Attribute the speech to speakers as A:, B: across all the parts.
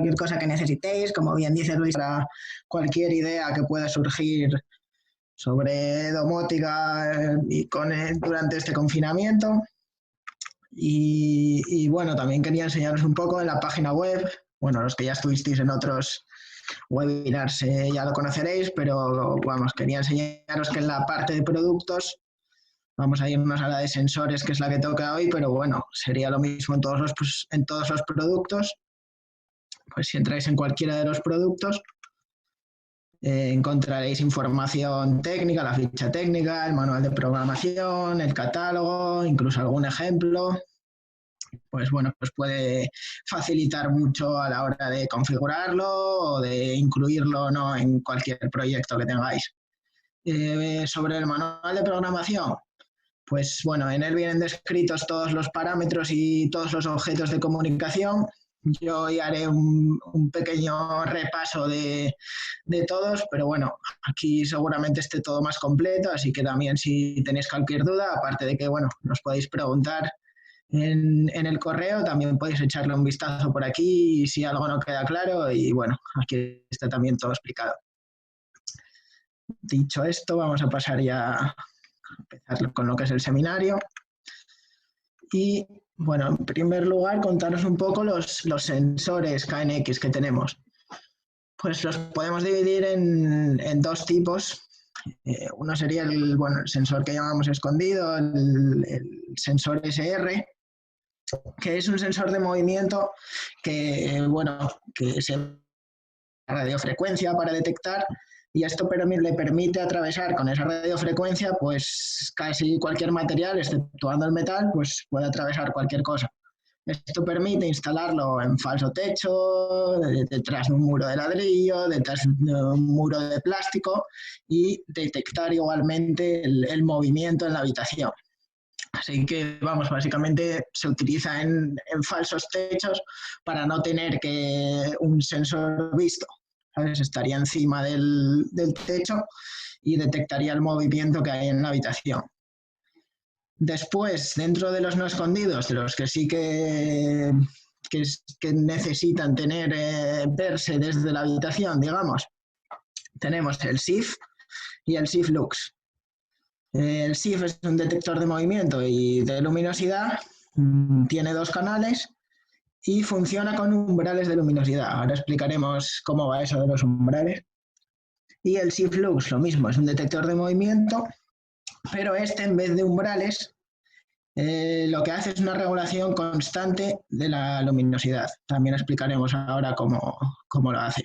A: cualquier cosa que necesitéis, como bien dice Luis, para cualquier idea que pueda surgir sobre domótica durante este confinamiento. Y bueno, también quería enseñaros un poco en la página web, bueno, los que ya estuvisteis en otros webinars ya lo conoceréis, pero vamos, quería enseñaros que en la parte de productos vamos a irnos a la de sensores, que es la que toca hoy, pero bueno, sería lo mismo en todos los productos. Pues si entráis en cualquiera de los productos, encontraréis información técnica, la ficha técnica, el manual de programación, el catálogo, incluso algún ejemplo. Pues bueno, pues puede facilitar mucho a la hora de configurarlo o de incluirlo o no en cualquier proyecto que tengáis. Sobre el manual de programación, pues bueno, en él vienen descritos todos los parámetros y todos los objetos de comunicación. Yo hoy haré un pequeño repaso de todos, pero bueno, aquí seguramente esté todo más completo, así que también si tenéis cualquier duda, aparte de que bueno, nos podéis preguntar en el correo, también podéis echarle un vistazo por aquí si algo no queda claro y bueno, aquí está también todo explicado. Dicho esto, vamos a pasar ya a empezar con lo que es el seminario. Y bueno, en primer lugar, contaros un poco los sensores KNX que tenemos. Pues los podemos dividir en dos tipos. Uno sería el sensor que llamamos escondido, el sensor SR, que es un sensor de movimiento que se radiofrecuencia para detectar, y esto le permite atravesar con esa radiofrecuencia pues casi cualquier material, exceptuando el metal, pues puede atravesar cualquier cosa. Esto permite instalarlo en falso techo, detrás de un muro de ladrillo, detrás de un muro de plástico, y detectar igualmente el movimiento en la habitación. Así que, vamos, básicamente se utiliza en falsos techos para no tener que un sensor visto, ¿sabes? Estaría encima del techo y detectaría el movimiento que hay en la habitación. Después, dentro de los no escondidos, de los que sí que necesitan verse desde la habitación, digamos, tenemos el SIF y el SIF Lux. El SIF es un detector de movimiento y de luminosidad, tiene 2 canales y funciona con umbrales de luminosidad. Ahora explicaremos cómo va eso de los umbrales. Y el SIF Lux, lo mismo, es un detector de movimiento, pero en vez de umbrales, lo que hace es una regulación constante de la luminosidad. También explicaremos ahora cómo lo hace.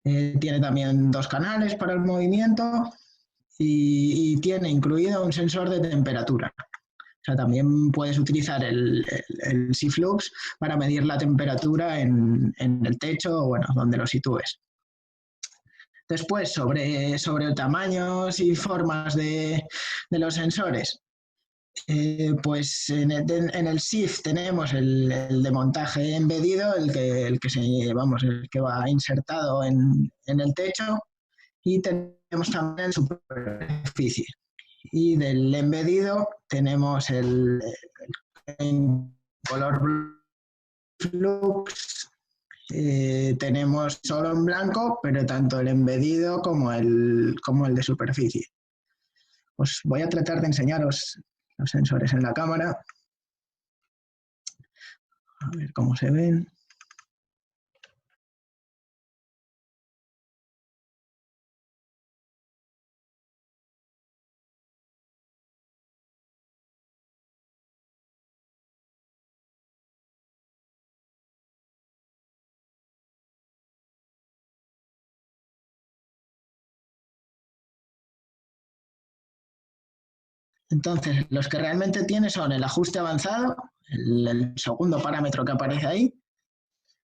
A: Tiene también 2 canales para el movimiento y tiene incluido un sensor de temperatura. O sea, también puedes utilizar el SIF Lux para medir la temperatura en el techo o bueno, donde lo sitúes. Después, sobre tamaños y formas de los sensores, pues en el SIF tenemos el de montaje embedido, el que va insertado en el techo, y tenemos también el superficie. Y del embedido tenemos el color Flux, tenemos solo en blanco, pero tanto el embedido como el de superficie. Os voy a tratar de enseñaros los sensores en la cámara. A ver cómo se ven. Entonces, los que realmente tiene son el ajuste avanzado, el segundo parámetro que aparece ahí.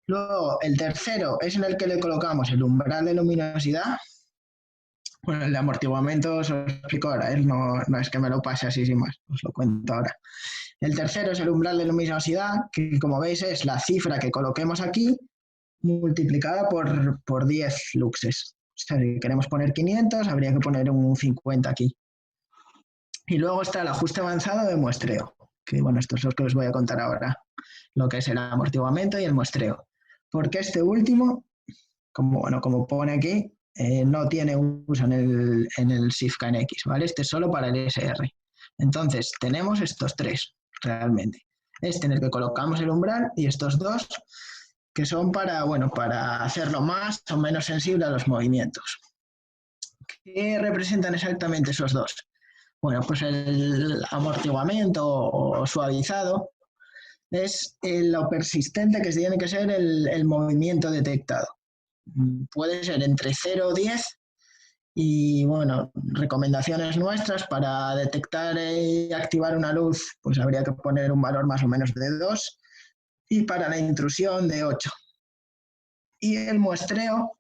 A: Luego, el tercero es en el que le colocamos el umbral de luminosidad. Bueno, el de amortiguamiento os lo explico ahora, no es que me lo pase así sin más, os lo cuento ahora. El tercero es el umbral de luminosidad, que como veis es la cifra que coloquemos aquí multiplicada por 10 luxes. O sea, si queremos poner 500, habría que poner un 50 aquí. Y luego está el ajuste avanzado de muestreo, que bueno, esto es lo que os voy a contar ahora, lo que es el amortiguamiento y el muestreo. porque este último, como pone aquí, no tiene uso en el SIFKNX, ¿vale? Este es solo para el SR. Entonces, tenemos estos tres, realmente. Este en el que colocamos el umbral y estos dos que son para hacerlo más o menos sensible a los movimientos. ¿Qué representan exactamente esos dos? Bueno, pues el amortiguamiento o suavizado es lo persistente que tiene que ser el movimiento detectado. Puede ser entre 0 y 10 y bueno, recomendaciones nuestras para detectar y activar una luz, pues habría que poner un valor más o menos de 2 y para la intrusión de 8. Y el muestreo,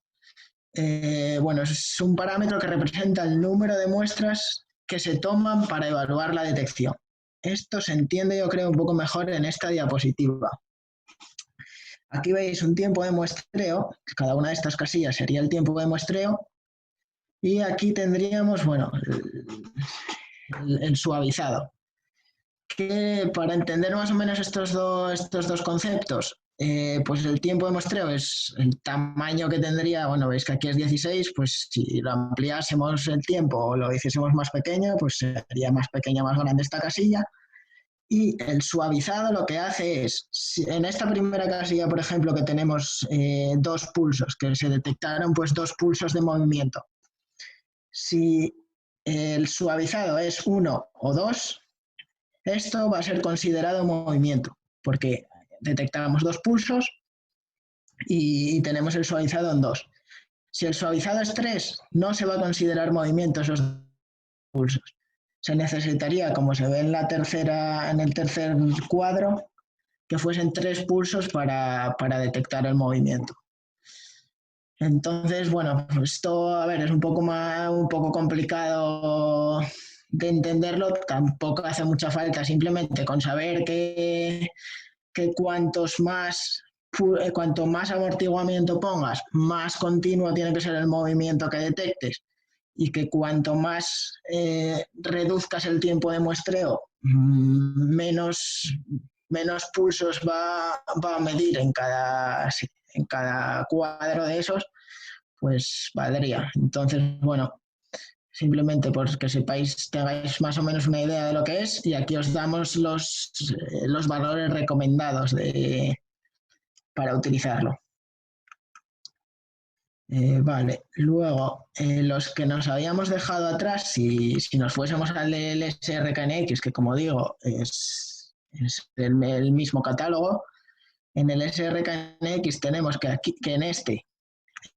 A: es un parámetro que representa el número de muestras que se toman para evaluar la detección. Esto se entiende, yo creo, un poco mejor en esta diapositiva. Aquí veis un tiempo de muestreo, que cada una de estas casillas sería el tiempo de muestreo, y aquí tendríamos, el suavizado. Que para entender más o menos estos dos conceptos, pues el tiempo de muestreo es el tamaño que tendría, veis que aquí es 16, pues si lo ampliásemos el tiempo o lo hiciésemos más pequeño, pues sería más pequeña, más grande esta casilla. Y el suavizado lo que hace es, en esta primera casilla, por ejemplo, que tenemos 2 pulsos, que se detectaron pues 2 pulsos de movimiento. Si el suavizado es 1 o 2, esto va a ser considerado movimiento, porque detectamos 2 pulsos y tenemos el suavizado en 2. Si el suavizado es 3, no se va a considerar movimiento esos pulsos. Se necesitaría, como se ve en el tercer cuadro, que fuesen 3 pulsos para detectar el movimiento. Entonces, esto, es un poco complicado de entenderlo, tampoco hace mucha falta, simplemente con saber que cuanto más amortiguamiento pongas, más continuo tiene que ser el movimiento que detectes, y que cuanto más reduzcas el tiempo de muestreo, menos pulsos va a medir en cada cuadro de esos, pues valdría. Entonces, simplemente porque tengáis más o menos una idea de lo que es, y aquí os damos los valores recomendados para utilizarlo. Vale, luego los que nos habíamos dejado atrás, si nos fuésemos al del SRKNX, que como digo es el mismo catálogo, en el SRKNX tenemos que en este,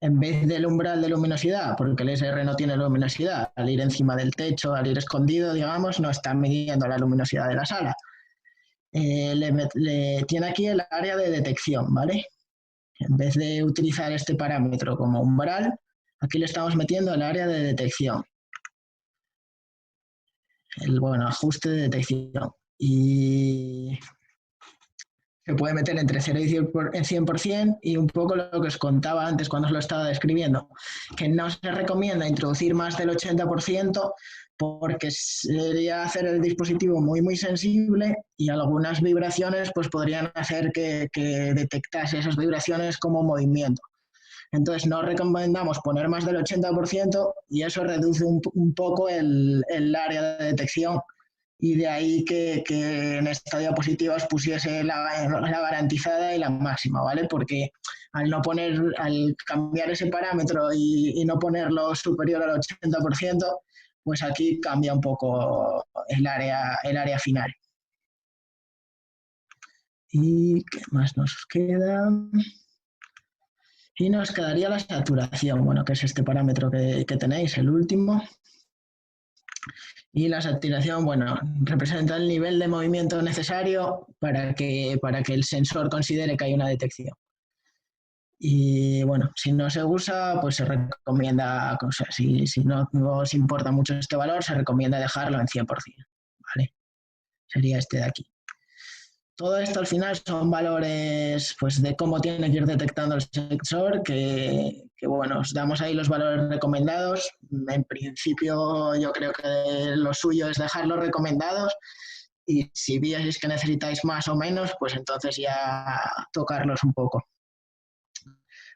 A: en vez del umbral de luminosidad, porque el SR no tiene luminosidad, al ir encima del techo, al ir escondido, digamos, no está midiendo la luminosidad de la sala. Tiene aquí el área de detección, ¿vale? En vez de utilizar este parámetro como umbral, aquí le estamos metiendo el área de detección. Ajuste de detección. Y se puede meter entre 0 y 100%, y un poco lo que os contaba antes cuando os lo estaba describiendo, que no se recomienda introducir más del 80% porque sería hacer el dispositivo muy sensible, y algunas vibraciones pues podrían hacer que detectase esas vibraciones como movimiento. Entonces no recomendamos poner más del 80%, y eso reduce un poco el área de detección, y de ahí que en esta diapositiva os pusiese la garantizada y la máxima, ¿vale? Porque al cambiar ese parámetro y no ponerlo superior al 80%, pues aquí cambia un poco el área final. ¿Y qué más nos queda? Y nos quedaría la saturación, que es este parámetro que tenéis, el último. Y la saturación, representa el nivel de movimiento necesario para que el sensor considere que hay una detección. Y si no se usa, pues se recomienda, si no os importa mucho este valor, se recomienda dejarlo en 100%, ¿vale? Sería este de aquí. Todo esto al final son valores pues de cómo tiene que ir detectando el sensor, que os damos ahí los valores recomendados. En principio yo creo que lo suyo es dejarlos recomendados, y si veis que necesitáis más o menos, pues entonces ya tocarlos un poco.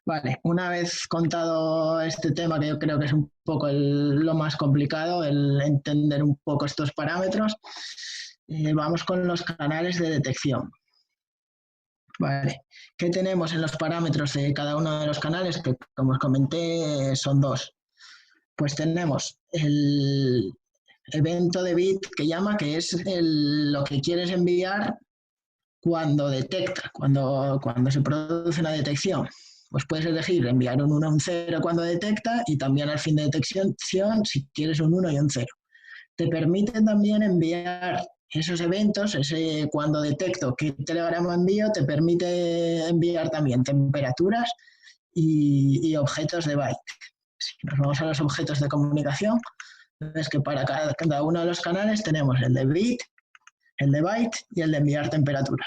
A: Vale, una vez contado este tema, que yo creo que es un poco lo más complicado, el entender un poco estos parámetros, vamos con los canales de detección. Vale, ¿qué tenemos en los parámetros de cada uno de los canales? Que como os comenté son dos. Pues tenemos el evento de bit que llama, que es lo que quieres enviar cuando detecta, cuando se produce una detección. Pues puedes elegir enviar un 1 o un 0 cuando detecta y también al fin de detección si quieres un 1 y un 0. Te permite también enviar esos eventos, cuando detecto qué telegrama envío, te permite enviar también temperaturas y objetos de byte. Si nos vamos a los objetos de comunicación, es que para cada uno de los canales tenemos el de bit, el de byte y el de enviar temperatura.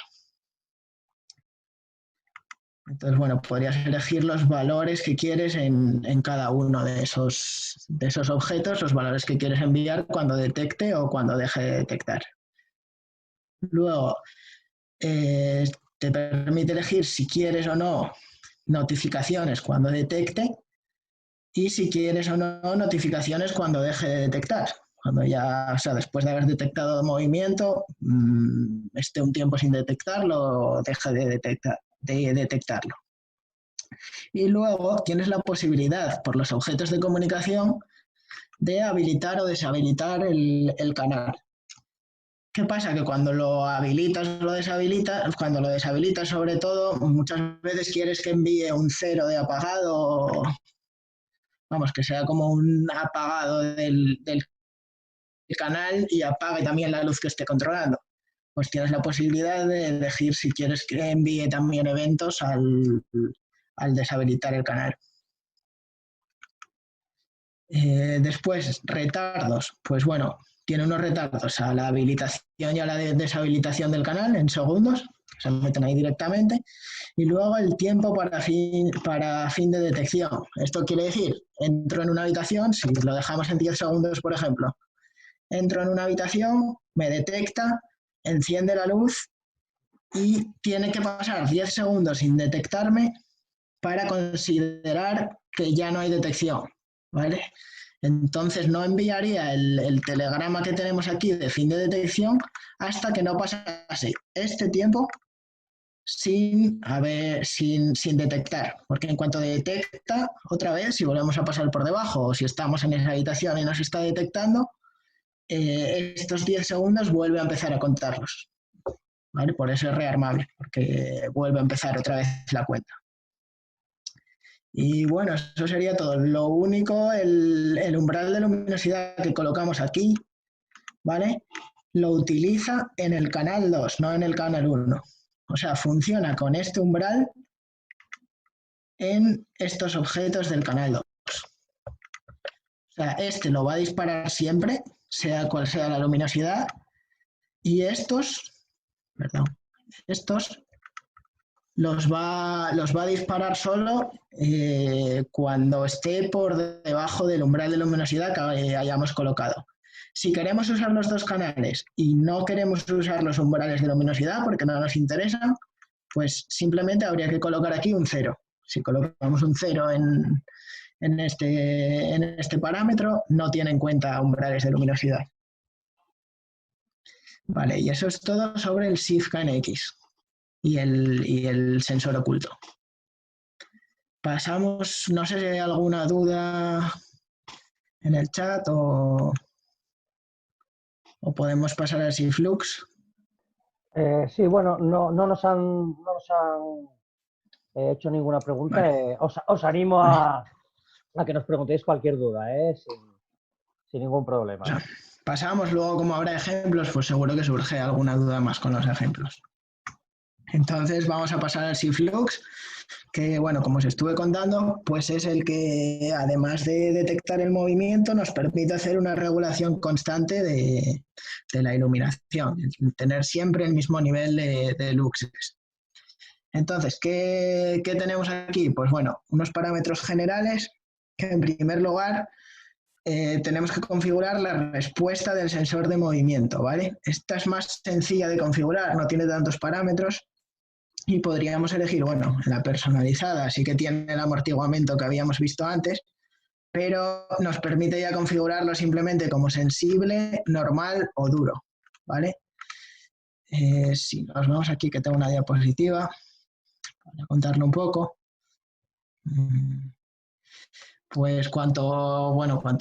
A: Entonces, bueno, podrías elegir los valores que quieres en cada uno de esos objetos, los valores que quieres enviar cuando detecte o cuando deje de detectar. Luego, te permite elegir si quieres o no notificaciones cuando detecte y si quieres o no notificaciones cuando deje de detectar. Cuando ya, o sea, después de haber detectado el movimiento, esté un tiempo sin detectarlo o deje de detectarlo. Y luego tienes la posibilidad, por los objetos de comunicación, de habilitar o deshabilitar el canal. ¿Qué pasa? Que cuando lo habilitas o lo deshabilitas, cuando lo deshabilitas sobre todo, muchas veces quieres que envíe un 0 de apagado, vamos, que sea como un apagado del canal y apague también la luz que esté controlando. Pues tienes la posibilidad de elegir si quieres que envíe también eventos al deshabilitar el canal. Después, retardos. Pues bueno, tiene unos retardos a la habilitación y a la deshabilitación del canal en segundos, se meten ahí directamente. Y luego el tiempo para fin de detección. Esto quiere decir, entro en una habitación, si lo dejamos en 10 segundos, por ejemplo, entro en una habitación, me detecta, enciende la luz y tiene que pasar 10 segundos sin detectarme para considerar que ya no hay detección, ¿vale? Entonces no enviaría el telegrama que tenemos aquí de fin de detección hasta que no pasase este tiempo sin detectar, porque en cuanto detecta otra vez, si volvemos a pasar por debajo o si estamos en esa habitación y nos está detectando, estos 10 segundos vuelve a empezar a contarlos, ¿vale? Por eso es rearmable, porque vuelve a empezar otra vez la cuenta. Y bueno, eso sería todo. Lo único, el umbral de luminosidad que colocamos aquí, ¿vale? Lo utiliza en el canal 2, no en el canal 1. O sea, funciona con este umbral en estos objetos del canal 2. O sea, este lo va a disparar siempre, sea cual sea la luminosidad, y estos los va a disparar solo cuando esté por debajo del umbral de luminosidad que hayamos colocado. Si queremos usar los dos canales y no queremos usar los umbrales de luminosidad porque no nos interesan, pues simplemente habría que colocar aquí un 0. Si colocamos un 0 en este parámetro, no tiene en cuenta umbrales de luminosidad. Vale, y eso es todo sobre el SIF-KNX y el sensor oculto. Pasamos, no sé si hay alguna duda en el chat o podemos pasar al SIFlux.
B: Sí, bueno, no nos han hecho ninguna pregunta.
A: Vale.
B: Os animo a que nos preguntéis cualquier duda, sin ningún problema.
A: Pasamos luego, como habrá ejemplos, pues seguro que surge alguna duda más con los ejemplos. Entonces vamos a pasar al SIFlux, que bueno, como os estuve contando, pues es el que además de detectar el movimiento nos permite hacer una regulación constante de la iluminación, tener siempre el mismo nivel de luxes. Entonces, ¿qué tenemos aquí? Pues bueno, unos parámetros generales que en primer lugar tenemos que configurar la respuesta del sensor de movimiento, ¿vale? Esta es más sencilla de configurar, no tiene tantos parámetros, Y podríamos elegir, bueno, la personalizada sí que tiene el amortiguamiento que habíamos visto antes, pero nos permite ya configurarlo simplemente como sensible, normal o duro, ¿vale? Si nos vamos aquí, que tengo una diapositiva, para contarlo un poco. Pues cuanto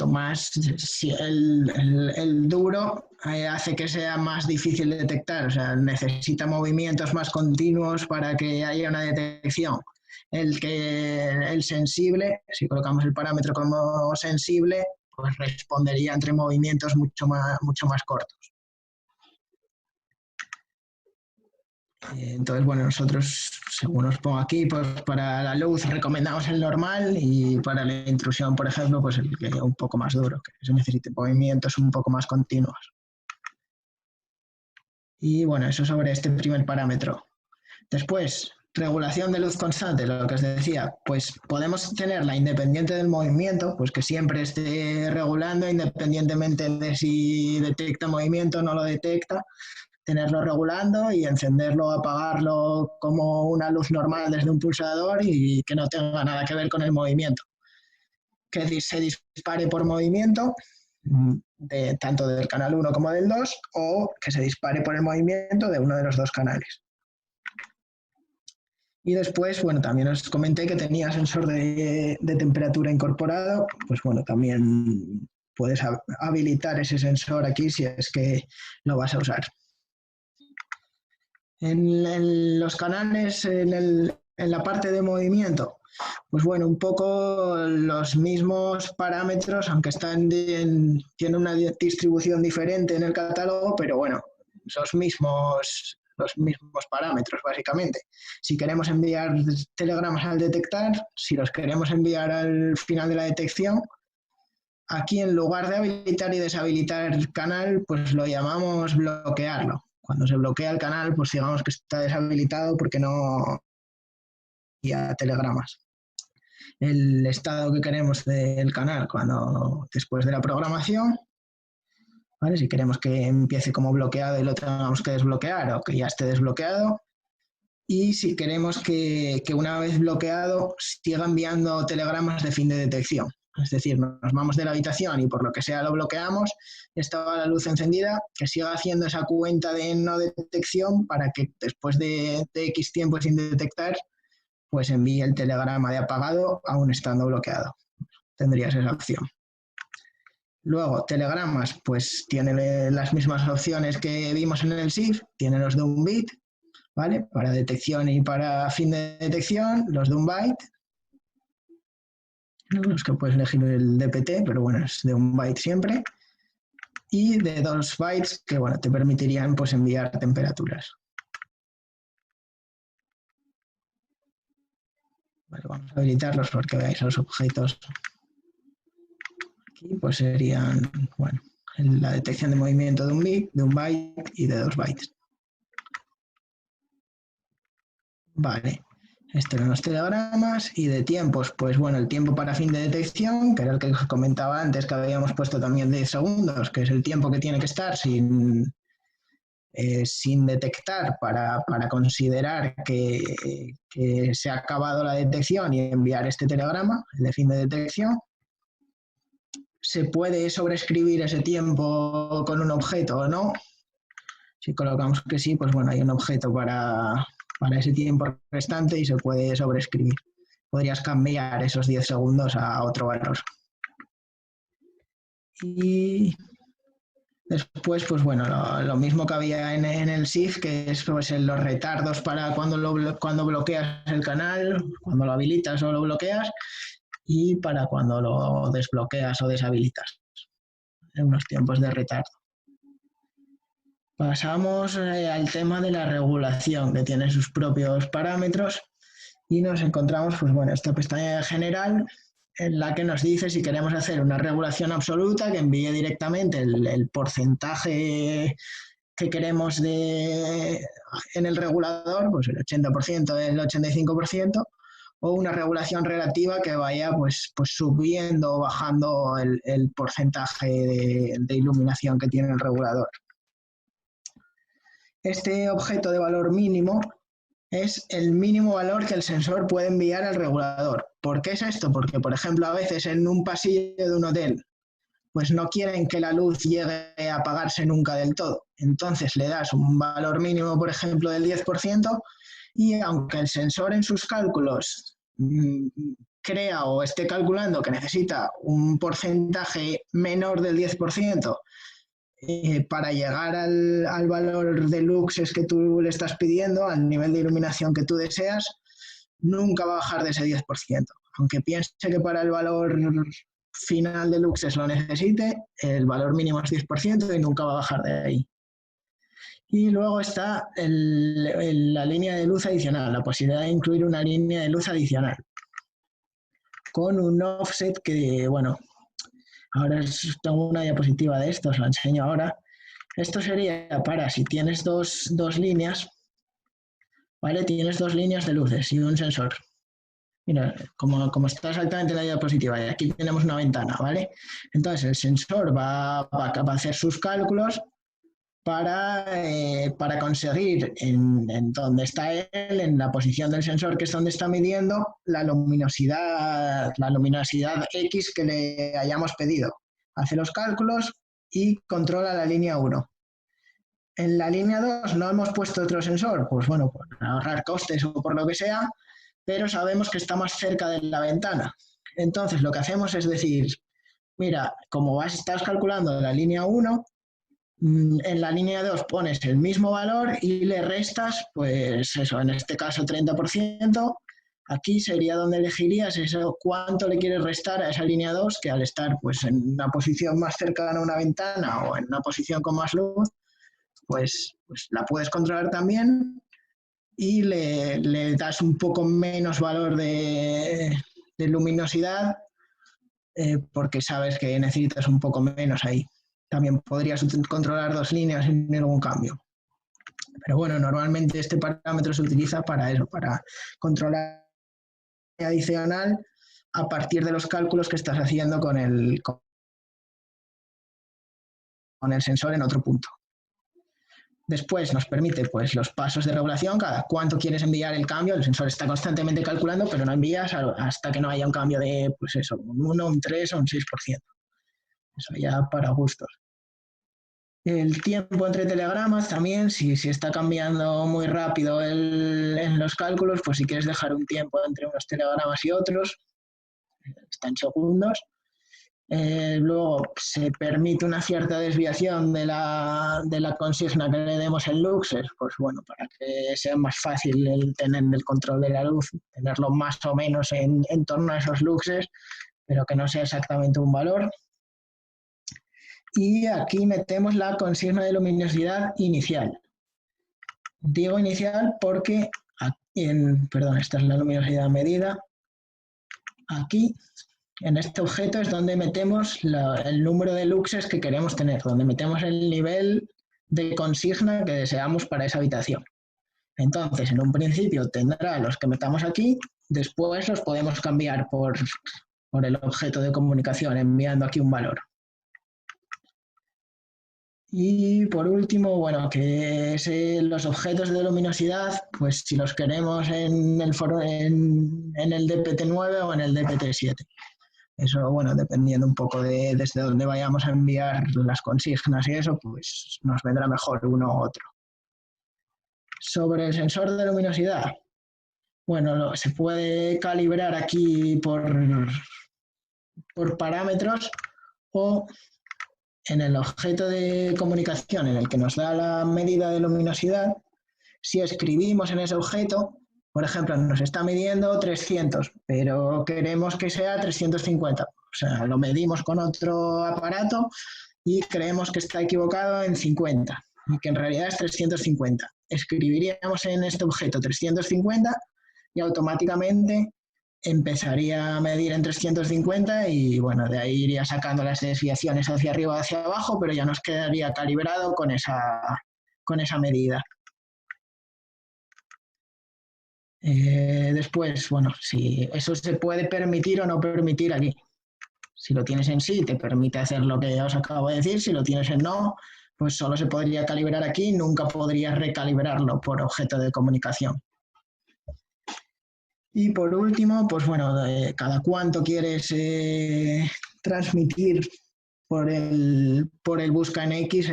A: más si el duro hace que sea más difícil de detectar, o sea, necesita movimientos más continuos para que haya una detección. El sensible, si colocamos el parámetro como sensible, pues respondería entre movimientos mucho más cortos. Entonces, bueno, nosotros, según os pongo aquí, pues para la luz recomendamos el normal y para la intrusión, por ejemplo, pues el que un poco más duro, que se necesite movimientos un poco más continuos. Y bueno, eso sobre este primer parámetro. Después, regulación de luz constante, lo que os decía, pues podemos tenerla independiente del movimiento, pues que siempre esté regulando independientemente de si detecta movimiento o no lo detecta, tenerlo regulando y encenderlo, apagarlo como una luz normal desde un pulsador y que no tenga nada que ver con el movimiento. Que se dispare por movimiento, tanto del canal 1 como del 2, o que se dispare por el movimiento de uno de los dos canales. Y después, bueno, también os comenté que tenía sensor de temperatura incorporado, pues bueno, también puedes habilitar ese sensor aquí si es que lo vas a usar. En los canales, en la parte de movimiento, pues bueno, un poco los mismos parámetros, aunque tienen una distribución diferente en el catálogo, pero bueno, los mismos parámetros, básicamente. Si queremos enviar telegramas al detectar, si los queremos enviar al final de la detección, aquí en lugar de habilitar y deshabilitar el canal, pues lo llamamos bloquearlo. Cuando se bloquea el canal, pues digamos que está deshabilitado porque no envía telegramas. El estado que queremos del canal después de la programación, ¿vale? Si queremos que empiece como bloqueado y lo tengamos que desbloquear o que ya esté desbloqueado. Y si queremos que una vez bloqueado siga enviando telegramas de fin de detección. Es decir, nos vamos de la habitación y por lo que sea lo bloqueamos, estaba la luz encendida, que siga haciendo esa cuenta de no detección para que después de X tiempo sin detectar, pues envíe el telegrama de apagado aún estando bloqueado. Tendrías esa opción. Luego, telegramas, pues tiene las mismas opciones que vimos en el SIF, tiene los de un bit, ¿vale? Para detección y para fin de detección, los de un byte, los que puedes elegir el DPT, pero bueno, es de un byte siempre, y de 2 bytes que bueno, te permitirían pues enviar temperaturas. Vale, vamos a habilitarlos porque veáis los objetos. Aquí pues serían, bueno, la detección de movimiento de un bit, de un byte y de 2 bytes. Vale, estos eran los telegramas y de tiempos, pues bueno, el tiempo para fin de detección, que era el que os comentaba antes, que habíamos puesto también 10 segundos, que es el tiempo que tiene que estar sin detectar para considerar que se ha acabado la detección y enviar este telegrama, el de fin de detección. Se puede sobreescribir ese tiempo con un objeto o no. Si colocamos que sí, pues bueno, hay un objeto para ese tiempo restante y se puede sobreescribir. Podrías cambiar esos 10 segundos a otro valor. Y después, pues bueno, lo mismo que había en el SIF, que es pues, los retardos para cuando bloqueas el canal, cuando lo habilitas o lo bloqueas, y para cuando lo desbloqueas o deshabilitas, en unos tiempos de retardo. Pasamos al tema de la regulación, que tiene sus propios parámetros, y nos encontramos, pues bueno, esta pestaña general, en la que nos dice si queremos hacer una regulación absoluta que envíe directamente el porcentaje que queremos en el regulador, pues el 80% del 85%, o una regulación relativa que vaya pues subiendo o bajando el porcentaje de iluminación que tiene el regulador. Este objeto de valor mínimo es el mínimo valor que el sensor puede enviar al regulador. ¿Por qué es esto? Porque, por ejemplo, a veces en un pasillo de un hotel, pues no quieren que la luz llegue a apagarse nunca del todo. Entonces le das un valor mínimo, por ejemplo, del 10%, y aunque el sensor en sus cálculos crea o esté calculando que necesita un porcentaje menor del 10%, para llegar al valor de luxes que tú le estás pidiendo, al nivel de iluminación que tú deseas, nunca va a bajar de ese 10%. Aunque piense que para el valor final de luxes lo necesite, el valor mínimo es 10% y nunca va a bajar de ahí. Y luego está la línea de luz adicional, la posibilidad de incluir una línea de luz adicional con un offset que, bueno, ahora tengo una diapositiva de esto, os la enseño ahora. Esto sería para si tienes dos líneas, ¿vale? Tienes dos líneas de luces y un sensor. Mira, como está exactamente en la diapositiva, y aquí tenemos una ventana, ¿vale? Entonces el sensor va a hacer sus cálculos para conseguir en donde está él, en la posición del sensor, que es donde está midiendo la luminosidad X que le hayamos pedido. Hace los cálculos y controla la línea 1. En la línea 2 no hemos puesto otro sensor, pues bueno, por ahorrar costes o por lo que sea, pero sabemos que está más cerca de la ventana. Entonces lo que hacemos es decir, mira, como estás calculando la línea 1, en la línea 2 pones el mismo valor y le restas, pues eso, en este caso 30%. Aquí sería donde elegirías eso, cuánto le quieres restar a esa línea 2, que al estar pues en una posición más cercana a una ventana o en una posición con más luz, pues la puedes controlar también y le das un poco menos valor de luminosidad, porque sabes que necesitas un poco menos ahí. También podrías controlar dos líneas sin ningún cambio. Pero bueno, normalmente este parámetro se utiliza para eso, para controlar adicional a partir de los cálculos que estás haciendo con el sensor en otro punto. Después nos permite pues, los pasos de regulación, cada cuánto quieres enviar el cambio. El sensor está constantemente calculando, pero no envías hasta que no haya un cambio de pues eso, un 1, un 3 o un 6%. Eso ya para gustos. El tiempo entre telegramas también, si está cambiando muy rápido en los cálculos, pues si quieres dejar un tiempo entre unos telegramas y otros, está en segundos. Luego se permite una cierta desviación de la consigna que le demos en luxes, pues bueno, para que sea más fácil el tener el control de la luz, tenerlo más o menos en torno a esos luxes, pero que no sea exactamente un valor. Y aquí metemos la consigna de luminosidad inicial. Digo inicial porque, perdón, esta es la luminosidad medida. Aquí, en este objeto, es donde metemos el número de luxes que queremos tener, donde metemos el nivel de consigna que deseamos para esa habitación. Entonces, en un principio tendrá los que metamos aquí, después los podemos cambiar por el objeto de comunicación, enviando aquí un valor. Y por último, bueno, que los objetos de luminosidad, pues si los queremos en el DPT9 o en el DPT7. Eso, bueno, dependiendo un poco de desde dónde vayamos a enviar las consignas y eso, pues nos vendrá mejor uno u otro. Sobre el sensor de luminosidad, bueno, se puede calibrar aquí por parámetros o en el objeto de comunicación en el que nos da la medida de luminosidad, si escribimos en ese objeto, por ejemplo, nos está midiendo 300, pero queremos que sea 350. O sea, lo medimos con otro aparato y creemos que está equivocado en 50 y que en realidad es 350. Escribiríamos en este objeto 350 y automáticamente empezaría a medir en 350 y bueno, de ahí iría sacando las desviaciones hacia arriba o hacia abajo, pero ya nos quedaría calibrado con esa medida. Después, bueno, si eso se puede permitir o no permitir aquí. Si lo tienes en sí, te permite hacer lo que os acabo de decir. Si lo tienes en no, pues solo se podría calibrar aquí, nunca podrías recalibrarlo por objeto de comunicación. Y por último, pues bueno, cada cuánto quieres transmitir por el busca en X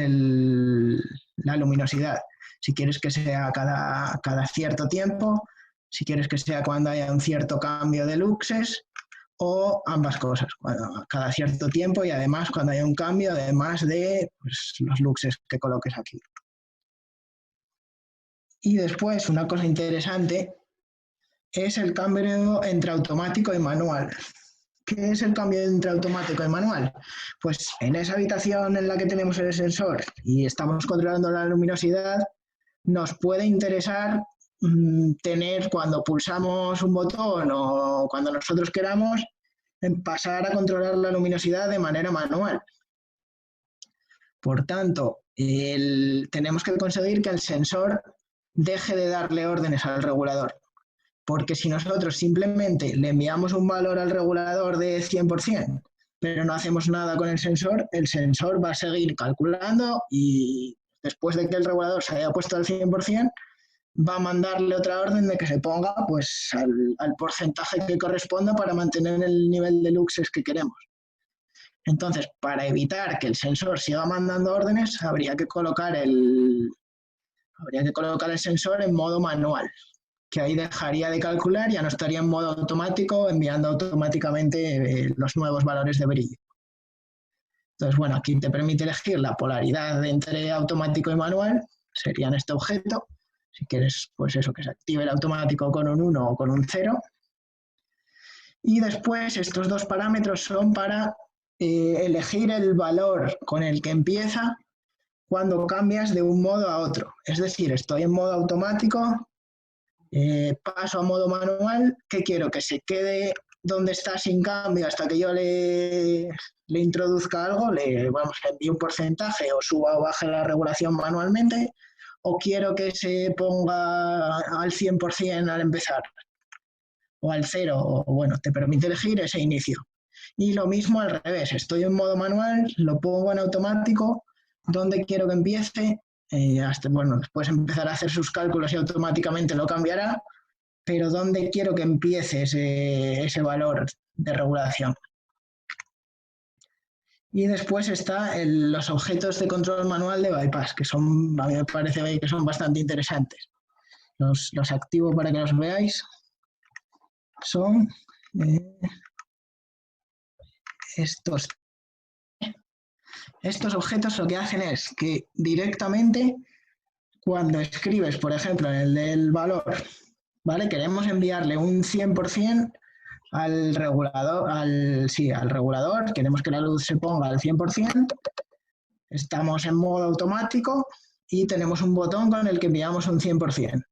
A: la luminosidad. Si quieres que sea cada cierto tiempo, si quieres que sea cuando haya un cierto cambio de luxes, o ambas cosas, cada cierto tiempo y además cuando haya un cambio, además de pues, los luxes que coloques aquí. Y después, una cosa interesante es el cambio entre automático y manual. ¿Qué es el cambio entre automático y manual? Pues en esa habitación en la que tenemos el sensor y estamos controlando la luminosidad, nos puede interesar tener cuando pulsamos un botón o cuando nosotros queramos pasar a controlar la luminosidad de manera manual. Por tanto, tenemos que conseguir que el sensor deje de darle órdenes al regulador. Porque si nosotros simplemente le enviamos un valor al regulador de 100%, pero no hacemos nada con el sensor va a seguir calculando y después de que el regulador se haya puesto al 100%, va a mandarle otra orden de que se ponga pues, al porcentaje que corresponda para mantener el nivel de luxes que queremos. Entonces, para evitar que el sensor siga mandando órdenes, habría que colocar el sensor en modo manual, que ahí dejaría de calcular, ya no estaría en modo automático, enviando automáticamente los nuevos valores de brillo. Entonces, bueno, aquí te permite elegir la polaridad entre automático y manual, sería en este objeto. Si quieres, pues eso, que se active el automático con un 1 o con un 0. Y después estos dos parámetros son para elegir el valor con el que empieza cuando cambias de un modo a otro. Es decir, estoy en modo automático, paso a modo manual, ¿qué quiero? Que se quede donde está sin cambio hasta que yo le introduzca algo, le envíe un porcentaje o suba o baje la regulación manualmente, o quiero que se ponga al 100% al empezar, o al 0, o bueno, te permite elegir ese inicio. Y lo mismo al revés, estoy en modo manual, lo pongo en automático, donde quiero que empiece, bueno, después empezar a hacer sus cálculos y automáticamente lo cambiará, pero ¿dónde quiero que empiece ese valor de regulación? Y después están los objetos de control manual de bypass, que son, a mí me parece que son bastante interesantes. Los activo para que los veáis. Son estos objetos lo que hacen es que directamente cuando escribes, por ejemplo, en el del valor, ¿vale? Queremos enviarle un 100% al regulador, al regulador, queremos que la luz se ponga al 100%, estamos en modo automático y tenemos un botón con el que enviamos un 100%.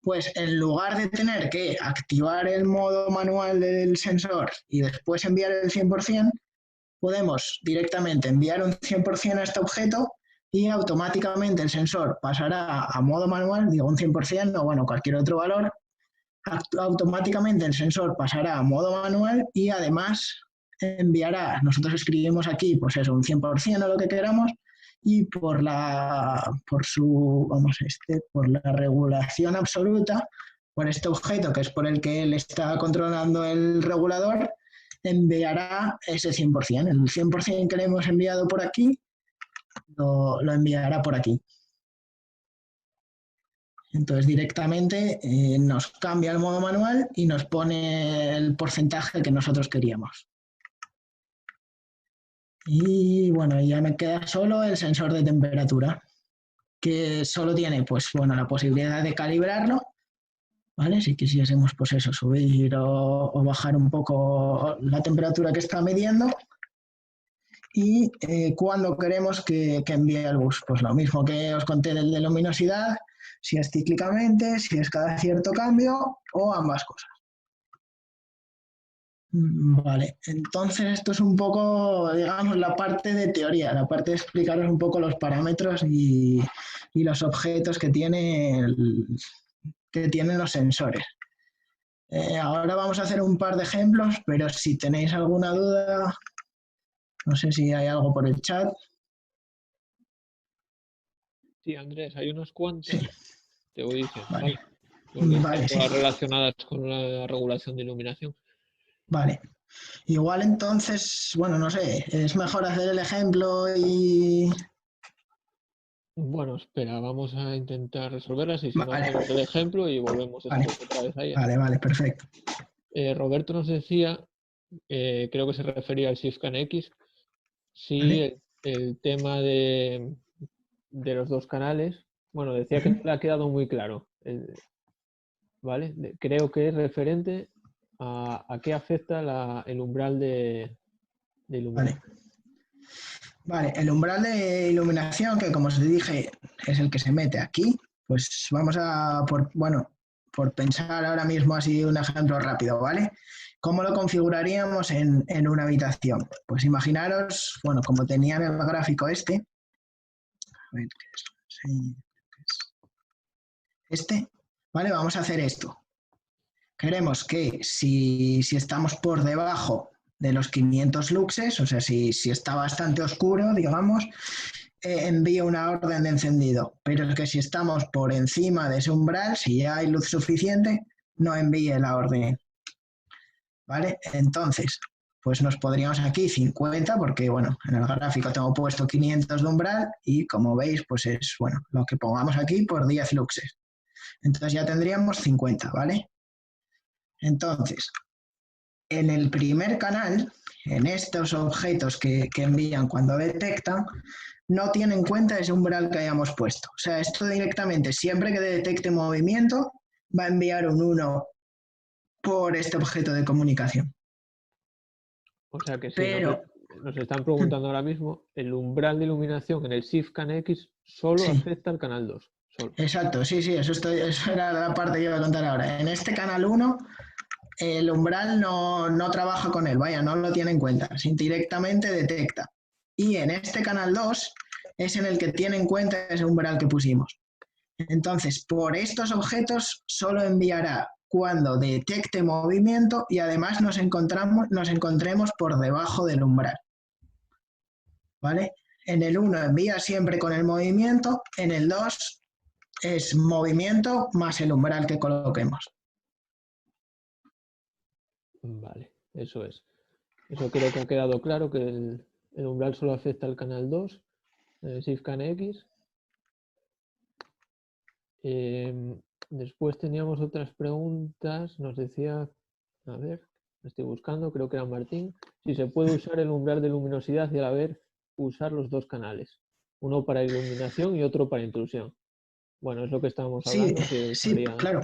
A: Pues en lugar de tener que activar el modo manual del sensor y después enviar el 100%, podemos directamente enviar un 100% a este objeto y automáticamente el sensor pasará a modo manual, digo un 100% o bueno, cualquier otro valor, automáticamente el sensor pasará a modo manual y además enviará, nosotros escribimos aquí pues eso, un 100% o lo que queramos, y por la regulación absoluta, por este objeto que es por el que él está controlando el regulador, enviará ese 100%. El 100% que le hemos enviado por aquí lo enviará por aquí. Entonces directamente nos cambia el modo manual y nos pone el porcentaje que nosotros queríamos. Y bueno, ya me queda solo el sensor de temperatura, que solo tiene pues bueno, la posibilidad de calibrarlo, ¿vale? Si quisiésemos pues eso, subir o bajar un poco la temperatura que está midiendo. Y cuando queremos que envíe el bus, pues lo mismo que os conté del de luminosidad, si es cíclicamente, si es cada cierto cambio o ambas cosas. Vale, entonces esto es un poco, digamos, la parte de teoría, la parte de explicaros un poco los parámetros y los objetos que tienen los sensores. Ahora vamos a hacer un par de ejemplos, pero si tenéis alguna duda, no sé si hay algo por el chat.
C: Sí, Andrés, hay unos cuantos.
A: Sí.
C: Te voy diciendo.
A: Vale.
C: porque están
A: Vale, sí.
C: todas relacionadas con la regulación de iluminación.
A: Vale. Igual entonces, bueno, no sé, es mejor hacer el ejemplo y...
C: Bueno, espera, vamos a intentar resolverlas y si no
A: Vale,
C: hacemos el ejemplo y volvemos
A: vale,
C: después otra vez a ella.
A: vale, perfecto.
C: Roberto nos decía, creo que se refería al SIFCAN X, si
A: Vale.
C: el tema de los dos canales, bueno, decía que no le ha quedado muy claro, ¿vale? Creo que es referente a qué afecta el umbral de
A: Vale.
C: iluminación.
A: Vale, el umbral de iluminación, que como os dije, es el que se mete aquí, pues vamos a, por pensar ahora mismo así un ejemplo rápido, ¿vale? ¿Cómo lo configuraríamos en una habitación? Pues imaginaros, bueno, como tenía en el gráfico este, a ver, sí, este, ¿vale? Vamos a hacer esto. Queremos que si estamos por debajo de los 500 luxes, o sea, si está bastante oscuro, digamos, envíe una orden de encendido. Pero es que si estamos por encima de ese umbral, si ya hay luz suficiente, no envíe la orden. ¿Vale? Entonces, pues nos podríamos aquí 50, porque bueno, en el gráfico tengo puesto 500 de umbral y como veis, pues es bueno, lo que pongamos aquí por 10 luxes. Entonces ya tendríamos 50, ¿vale? Entonces, en el primer canal, en estos objetos que envían cuando detectan, no tiene en cuenta ese umbral que hayamos puesto. O sea, esto directamente, siempre que detecte movimiento, va a enviar un 1 por este objeto de comunicación.
C: O sea que sí,
A: Pero,
C: nos están preguntando ahora mismo, el umbral de iluminación en el SIFCAN X solo
A: sí,
C: afecta al canal 2. Solo.
A: exacto, sí, eso era la parte que iba a contar ahora. En este canal 1, el umbral no trabaja con él, vaya, no lo tiene en cuenta, directamente detecta. Y en este canal 2 es en el que tiene en cuenta ese umbral que pusimos. Entonces, por estos objetos solo enviará cuando detecte movimiento y además nos encontremos por debajo del umbral. ¿Vale? En el 1 envía siempre con el movimiento, en el 2 es movimiento más el umbral que coloquemos.
C: Vale, eso es. Eso creo que ha quedado claro, que el umbral solo afecta al canal 2, el SIFCAN X. Después teníamos otras preguntas. Nos decía, a ver, estoy buscando, creo que era Martín, si se puede usar el umbral de luminosidad y a la vez usar los dos canales, uno para iluminación y otro para intrusión. Bueno, es lo que estábamos
A: Sí,
C: hablando, si
A: sí,
C: usaría...
A: claro.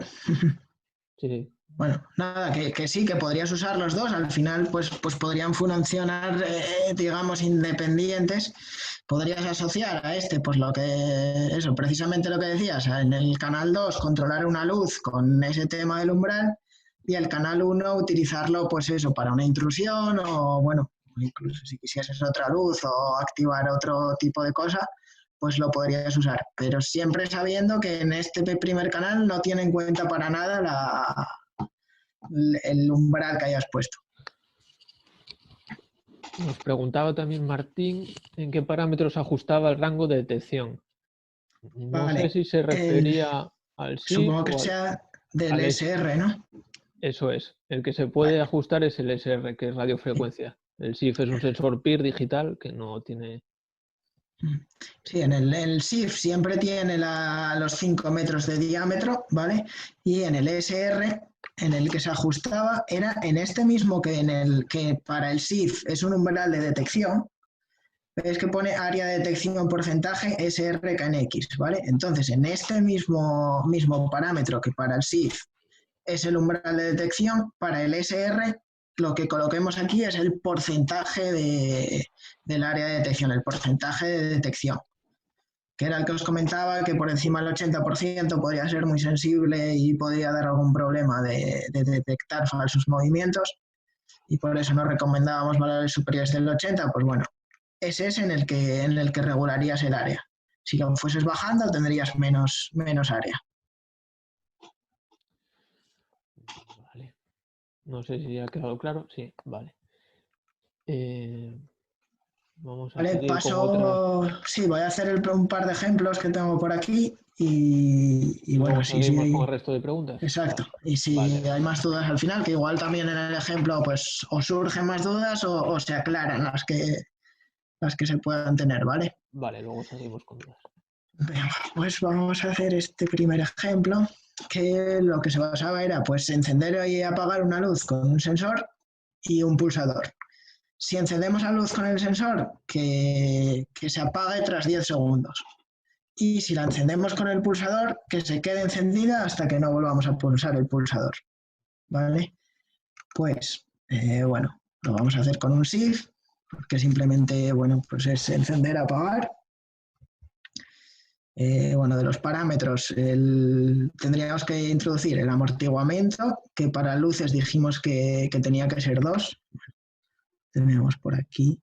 C: Sí, sí.
A: Bueno, nada, que sí, que podrías usar los dos. Al final, pues podrían funcionar, digamos, independientes. Podrías asociar a este, pues eso, precisamente lo que decías, en el canal 2 controlar una luz con ese tema del umbral y el canal 1 utilizarlo, pues eso, para una intrusión o, bueno, incluso si quisieses otra luz o activar otro tipo de cosa, pues lo podrías usar. Pero siempre sabiendo que en este primer canal no tiene en cuenta para nada el umbral que hayas puesto.
C: Nos preguntaba también Martín en qué parámetros ajustaba el rango de detección. No sé
A: Vale,
C: si se refería al SIF
A: supongo que
C: o
A: sea del
C: al
A: SR, ¿no?
C: Eso es. El que se puede
A: Vale.
C: ajustar es el SR, que es radiofrecuencia. El SIF es un sensor PIR digital que no tiene...
A: Sí, en el SIF siempre tiene los 5 metros de diámetro, ¿vale? Y en el SR, en el que se ajustaba, era en este mismo que para el SIF es un umbral de detección, es que pone área de detección porcentaje SRKNX, ¿vale? Entonces, en este mismo parámetro que para el SIF es el umbral de detección, para el SR lo que coloquemos aquí es el porcentaje del área de detección, el porcentaje de detección, que era el que os comentaba, que por encima del 80% podría ser muy sensible y podría dar algún problema de detectar falsos movimientos, y por eso nos recomendábamos valores superiores del 80, pues bueno, ese es en el que regularías el área. Si lo fueses bajando, tendrías menos área.
C: Vale. No sé si ha quedado claro. Sí, vale. Vamos a
A: Vale,
C: seguir con otras.
A: sí, voy a hacer un par de ejemplos que tengo por aquí Y
C: Luego
A: bueno, sí,
C: seguimos
A: sí.
C: con el resto de preguntas.
A: Exacto. Y si
C: Vale.
A: hay más dudas al final, que igual también en el ejemplo, pues o surgen más dudas o se aclaran las que se puedan tener, ¿vale?
C: Vale, luego seguimos con dudas.
A: Venga, pues vamos a hacer este primer ejemplo, que lo que se basaba era pues encender y apagar una luz con un sensor y un pulsador. Si encendemos la luz con el sensor, que se apague tras 10 segundos. Y si la encendemos con el pulsador, que se quede encendida hasta que no volvamos a pulsar el pulsador. ¿Vale? Pues, bueno, lo vamos a hacer con un SIF, porque simplemente, bueno, pues es encender, apagar. Bueno, de los parámetros tendríamos que introducir el amortiguamiento, que para luces dijimos que tenía que ser 2. Tenemos por aquí.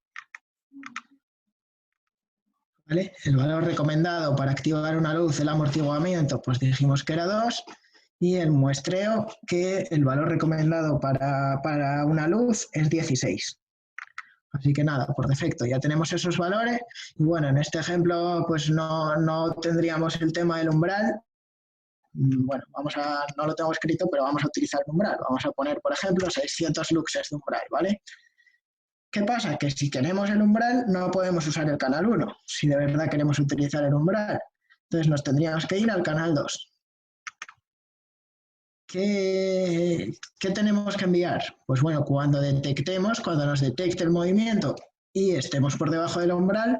A: ¿Vale? El valor recomendado para activar una luz del amortiguamiento, pues dijimos que era 2. Y el muestreo, que el valor recomendado para una luz es 16. Así que nada, por defecto ya tenemos esos valores. Y bueno, en este ejemplo pues no tendríamos el tema del umbral. Bueno, no lo tengo escrito, pero vamos a utilizar el umbral. Vamos a poner, por ejemplo, 600 luxes de umbral, ¿vale? ¿Qué pasa? Que si queremos el umbral no podemos usar el canal 1, si de verdad queremos utilizar el umbral. Entonces nos tendríamos que ir al canal 2. ¿Qué tenemos que enviar? Pues bueno, cuando nos detecte el movimiento y estemos por debajo del umbral,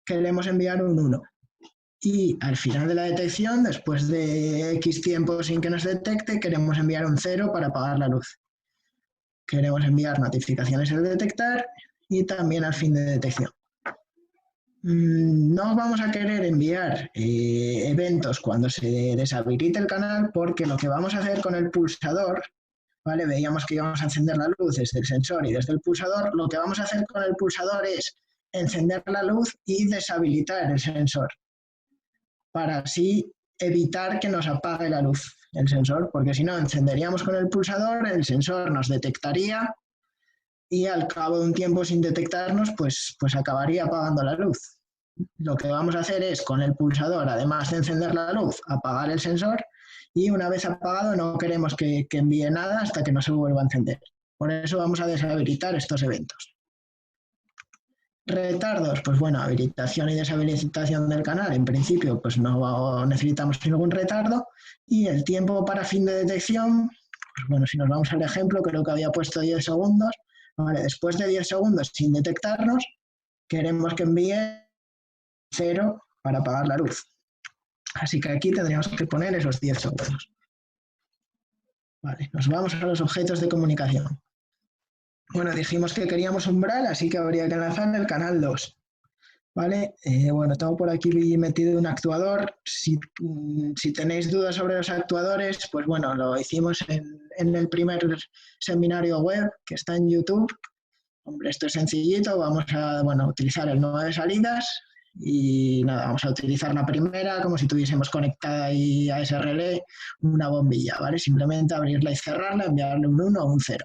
A: queremos enviar un 1. Y al final de la detección, después de X tiempo sin que nos detecte, queremos enviar un 0 para apagar la luz. Queremos enviar notificaciones al detectar y también al fin de detección. No vamos a querer enviar eventos cuando se deshabilite el canal, porque lo que vamos a hacer con el pulsador, ¿vale? Veíamos que íbamos a encender la luz desde el sensor y desde el pulsador. Lo que vamos a hacer con el pulsador es encender la luz y deshabilitar el sensor, para así evitar que nos apague la luz el sensor, porque si no, encenderíamos con el pulsador, el sensor nos detectaría y al cabo de un tiempo sin detectarnos, pues acabaría apagando la luz. Lo que vamos a hacer es, con el pulsador, además de encender la luz, apagar el sensor, y una vez apagado no queremos que envíe nada hasta que no se vuelva a encender. Por eso vamos a deshabilitar estos eventos. Retardos, pues bueno, habilitación y deshabilitación del canal, en principio pues no necesitamos ningún retardo. Y el tiempo para fin de detección, pues bueno, si nos vamos al ejemplo, creo que había puesto 10 segundos. Vale, después de 10 segundos sin detectarnos, queremos que envíe 0 para apagar la luz. Así que aquí tendríamos que poner esos 10 segundos. Vale, nos vamos a los objetos de comunicación. Bueno, dijimos que queríamos umbral, así que habría que enlazar el canal 2. ¿Vale? Bueno, tengo por aquí metido un actuador. Si tenéis dudas sobre los actuadores, pues bueno, lo hicimos en el primer seminario web que está en YouTube. Hombre, esto es sencillito. Vamos a utilizar el nodo de salidas y nada, vamos a utilizar la primera como si tuviésemos conectada ahí a ese relé una bombilla, ¿vale? Simplemente abrirla y cerrarla, enviarle un 1 o un 0.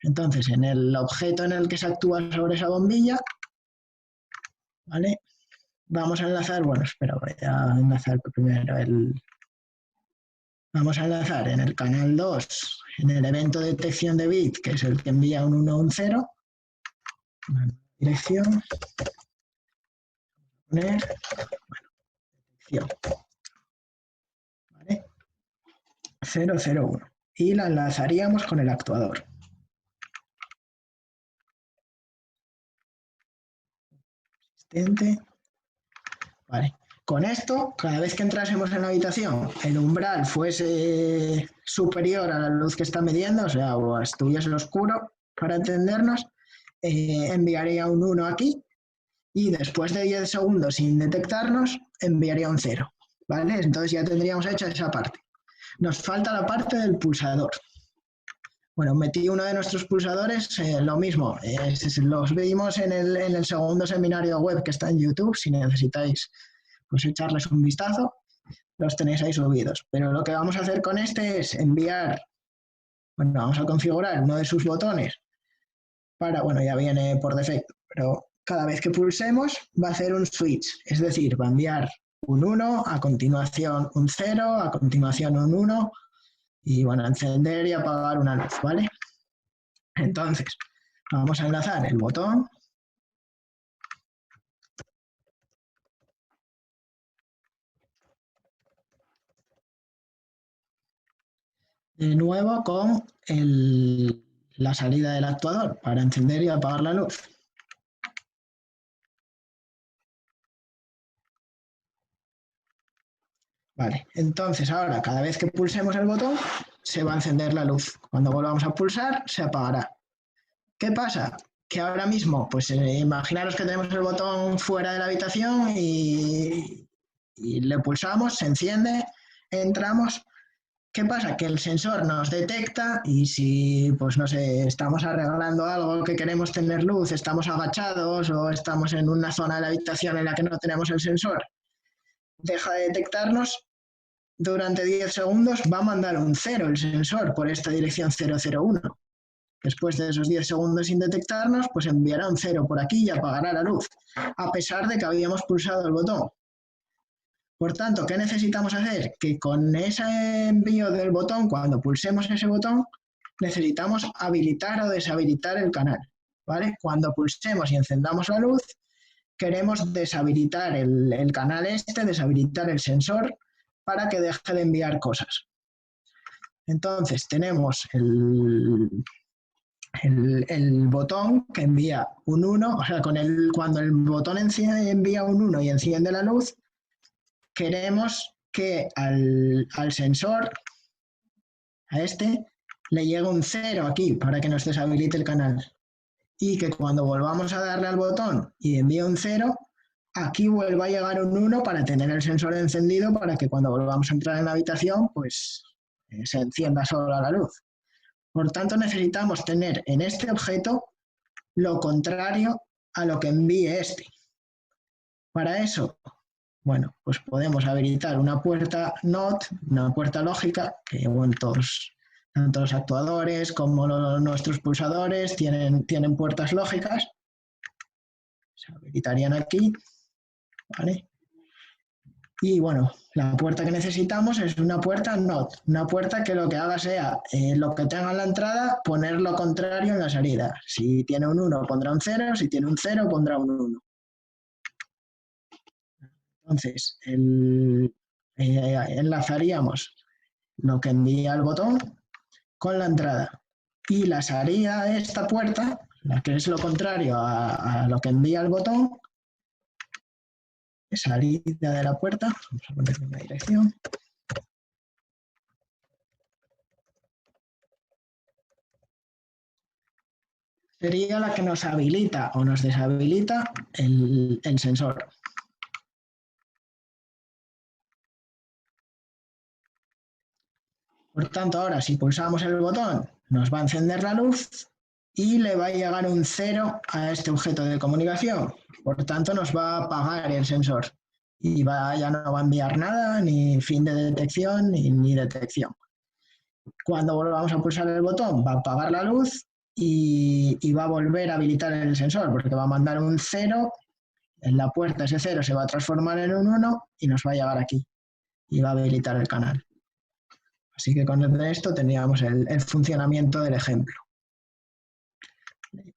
A: Entonces, en el objeto en el que se actúa sobre esa bombilla, ¿vale? Vamos a enlazar, voy a enlazar primero vamos a enlazar en el canal 2, en el evento de detección de bit, que es el que envía un 1 o un 0, dirección, poner, detección, ¿vale? 001. Y la enlazaríamos con el actuador. Vale. Con esto, cada vez que entrásemos en la habitación, el umbral fuese superior a la luz que está midiendo, o sea, o estuviese oscuro, para entendernos, enviaría un 1 aquí y después de 10 segundos sin detectarnos, enviaría un 0. ¿Vale? Entonces ya tendríamos hecha esa parte. Nos falta la parte del pulsador. Bueno, metí uno de nuestros pulsadores, lo mismo, los vimos en el segundo seminario web que está en YouTube, si necesitáis pues echarles un vistazo, los tenéis ahí subidos. Pero lo que vamos a hacer con este es enviar, vamos a configurar uno de sus botones para, ya viene por defecto, pero cada vez que pulsemos va a hacer un switch, es decir, va a enviar un 1, a continuación un 0, a continuación un 1 y bueno, encender y apagar una luz, ¿vale? Entonces, vamos a enlazar el botón. De nuevo con la salida del actuador para encender y apagar la luz. Vale, entonces ahora cada vez que pulsemos el botón se va a encender la luz. Cuando volvamos a pulsar se apagará. ¿Qué pasa? Que ahora mismo, pues imaginaros que tenemos el botón fuera de la habitación y le pulsamos, se enciende, entramos. ¿Qué pasa? Que el sensor nos detecta y si, pues no sé, estamos arreglando algo que queremos tener luz, estamos agachados o estamos en una zona de la habitación en la que no tenemos el sensor, deja de detectarnos, durante 10 segundos va a mandar un 0 el sensor por esta dirección 001. Después de esos 10 segundos sin detectarnos, pues enviará un 0 por aquí y apagará la luz, a pesar de que habíamos pulsado el botón. Por tanto, ¿qué necesitamos hacer? Que con ese envío del botón, cuando pulsemos ese botón, necesitamos habilitar o deshabilitar el canal, ¿vale? Cuando pulsemos y encendamos la luz, queremos deshabilitar el canal deshabilitar el sensor para que deje de enviar cosas. Entonces, tenemos el botón que envía un 1, o sea, cuando el botón envía un 1 y enciende la luz, queremos que al sensor, a le llegue un 0 aquí para que nos deshabilite el canal. Y que cuando volvamos a darle al botón y envíe un 0, aquí vuelva a llegar un 1 para tener el sensor encendido para que cuando volvamos a entrar en la habitación, pues se encienda sola la luz. Por tanto, necesitamos tener en este objeto lo contrario a lo que envíe este. Para eso, bueno, pues podemos habilitar una puerta NOT, una puerta lógica, que bueno, tanto los actuadores como nuestros pulsadores tienen puertas lógicas. Se habilitarían aquí, ¿vale? Y bueno, la puerta que necesitamos es una puerta NOT, una puerta que lo que haga sea lo que tenga en la entrada, poner lo contrario en la salida. Si tiene un 1 pondrá un 0, si tiene un 0 pondrá un 1. Entonces, enlazaríamos lo que envía el botón con la entrada. Y la salida de esta puerta, la que es lo contrario a lo que envía el botón, salida de la puerta, vamos a ponerle una dirección. Sería la que nos habilita o nos deshabilita el sensor. Por tanto, ahora si pulsamos el botón, nos va a encender la luz y le va a llegar un 0 a este objeto de comunicación. Por tanto, nos va a apagar el sensor y ya no va a enviar nada, ni fin de detección, ni detección. Cuando volvamos a pulsar el botón, va a apagar la luz y va a volver a habilitar el sensor, porque va a mandar un 0 en la puerta, ese 0 se va a transformar en un 1 y nos va a llegar aquí y va a habilitar el canal. Así que con esto tendríamos el funcionamiento del ejemplo.